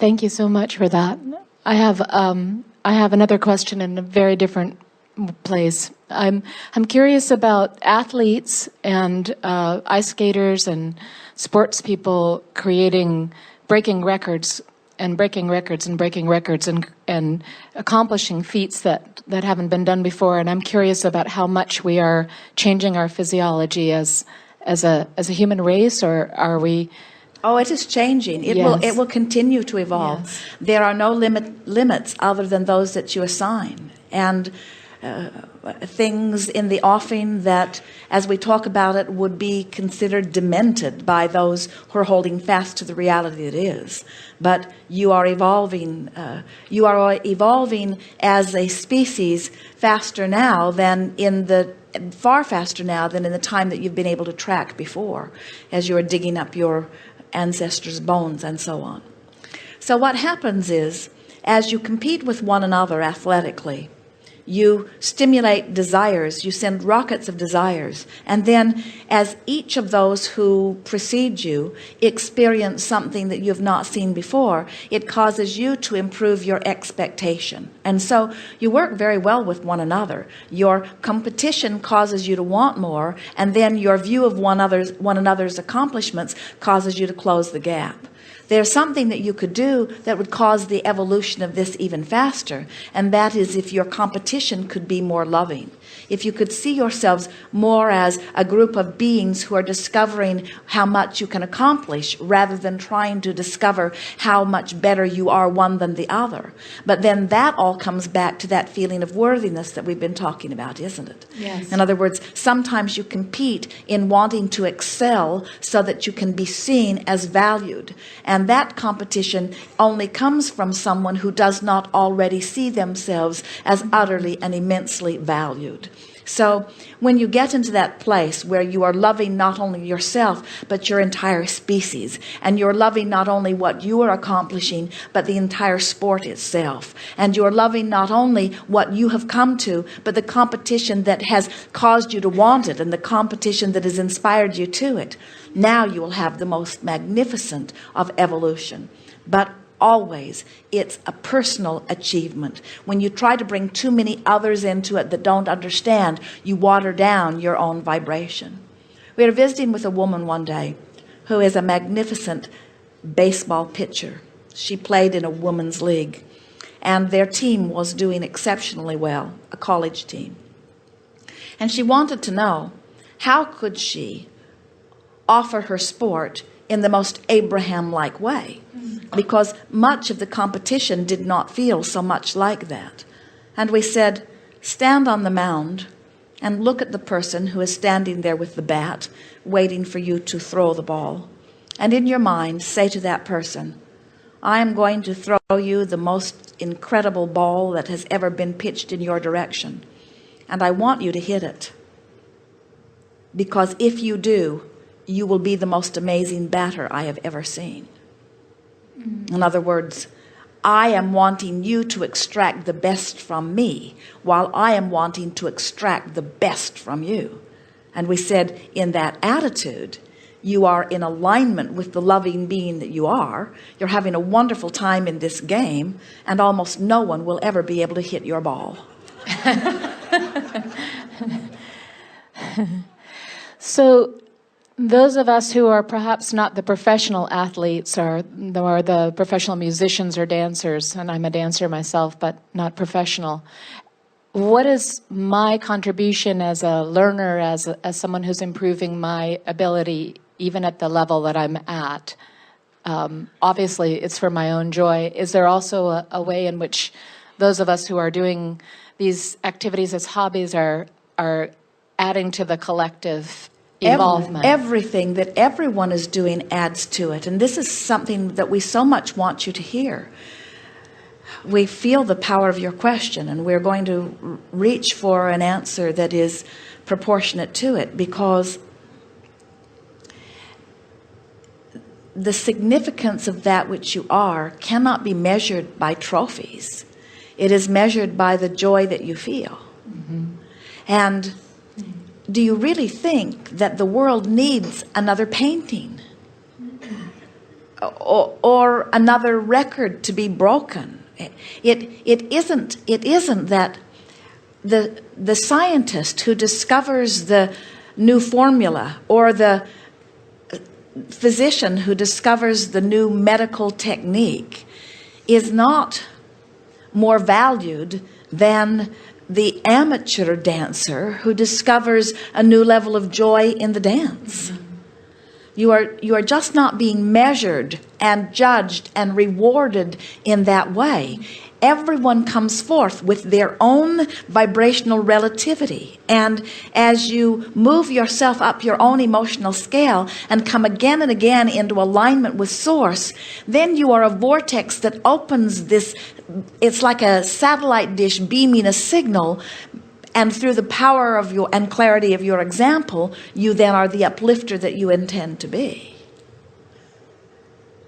Thank you so much for that. I have another question in a very different place. I'm curious about athletes and ice skaters and sports people breaking records and breaking records and breaking records and accomplishing feats that haven't been done before. And I'm curious about how much we are changing our physiology as a human race, or are we? Oh, it is changing. It will continue to evolve. Yes. There are no limits other than those that you assign. And things in the offing that, as we talk about it, would be considered demented by those who are holding fast to the reality it is. But you are evolving. You are evolving as a species faster now than far faster now than in the time that you've been able to track before, as you are digging up your ancestors' bones and so on. So what happens is, as you compete with one another athletically, you stimulate desires, you send rockets of desires, and then as each of those who precede you experience something that you've not seen before, it causes you to improve your expectation. And so you work very well with one another. Your competition causes you to want more, and then your view of one another's accomplishments causes you to close the gap. There's something that you could do that would cause the evolution of this even faster, and that is if your competition could be more loving. If you could see yourselves more as a group of beings who are discovering how much you can accomplish rather than trying to discover how much better you are one than the other. But then that all comes back to that feeling of worthiness that we've been talking about, isn't it? Yes. In other words, sometimes you compete in wanting to excel so that you can be seen as valued. And that competition only comes from someone who does not already see themselves as utterly and immensely valued. So when you get into that place where you are loving not only yourself but your entire species, and you're loving not only what you are accomplishing but the entire sport itself, and you're loving not only what you have come to but the competition that has caused you to want it and the competition that has inspired you to it, now you will have the most magnificent of evolution. But always it's a personal achievement. When you try to bring too many others into it that don't understand, you water down your own vibration. We were visiting with a woman one day who is a magnificent baseball pitcher. She played in a women's league, and their team was doing exceptionally well, a college team. And she wanted to know, how could she offer her sport in the most Abraham-like way? Because much of the competition did not feel so much like that. And we said, stand on the mound and look at the person who is standing there with the bat, waiting for you to throw the ball. And in your mind, say to that person, I am going to throw you the most incredible ball that has ever been pitched in your direction. And I want you to hit it. Because if you do, you will be the most amazing batter I have ever seen. In other words, I am wanting you to extract the best from me while I am wanting to extract the best from you. And we said, in that attitude, you are in alignment with the loving being that you are. You're having a wonderful time in this game, and almost no one will ever be able to hit your ball. So those of us who are perhaps not the professional athletes or the professional musicians or dancers, and I'm a dancer myself, but not professional, what is my contribution as a learner, as someone who's improving my ability, even at the level that I'm at? Obviously, it's for my own joy. Is there also a way in which those of us who are doing these activities as hobbies are adding to the collective involvement? Everything that everyone is doing adds to it. And this is something that we so much want you to hear. We feel the power of your question, and we're going to reach for an answer that is proportionate to it, because the significance of that which you are cannot be measured by trophies. It is measured by the joy that you feel. And do you really think that the world needs another painting? or another record to be broken. It isn't that the scientist who discovers the new formula, or the physician who discovers the new medical technique, is not more valued than the amateur dancer who discovers a new level of joy in the dance. You are just not being measured and judged and rewarded in that way. Everyone comes forth with their own vibrational relativity, and as you move yourself up your own emotional scale and come again and again into alignment with Source, then you are a vortex that opens this. It's like a satellite dish beaming a signal, and through the power of your and clarity of your example, you then are the uplifter that you intend to be.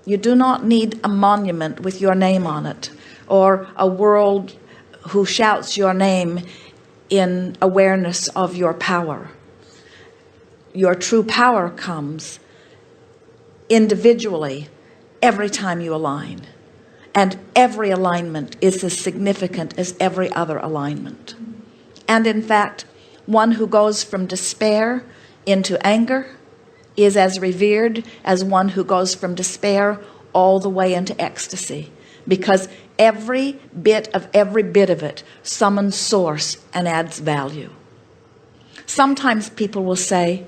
You do not need a monument with your name on it, or a world who shouts your name in awareness of your power. Your true power comes individually every time you align, and every alignment is as significant as every other alignment. And in fact, one who goes from despair into anger is as revered as one who goes from despair all the way into ecstasy, because every bit of it summons Source and adds value. Sometimes people will say,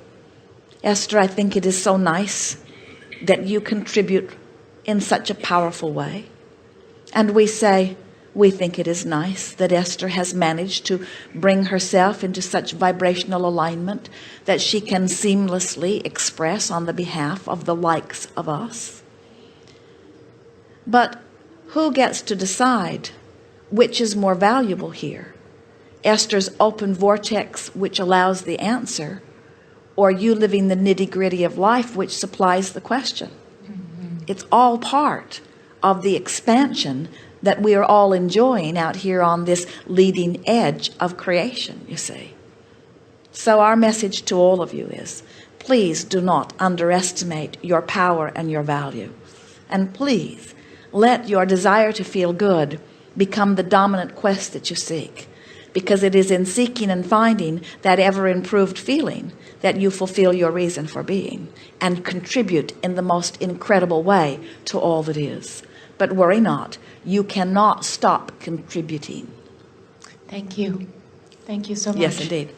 Esther, I think it is so nice that you contribute in such a powerful way. And we say, we think it is nice that Esther has managed to bring herself into such vibrational alignment that she can seamlessly express on the behalf of the likes of us. But who gets to decide which is more valuable here? Esther's open vortex, which allows the answer, or you living the nitty-gritty of life, which supplies the question? It's all part of the expansion that we are all enjoying out here on this leading edge of creation, you see. So our message to all of you is, please do not underestimate your power and your value. And please let your desire to feel good become the dominant quest that you seek, because it is in seeking and finding that ever improved feeling that you fulfill your reason for being and contribute in the most incredible way to all that is. But worry not, you cannot stop contributing. Thank you. Thank you so much. Yes, indeed.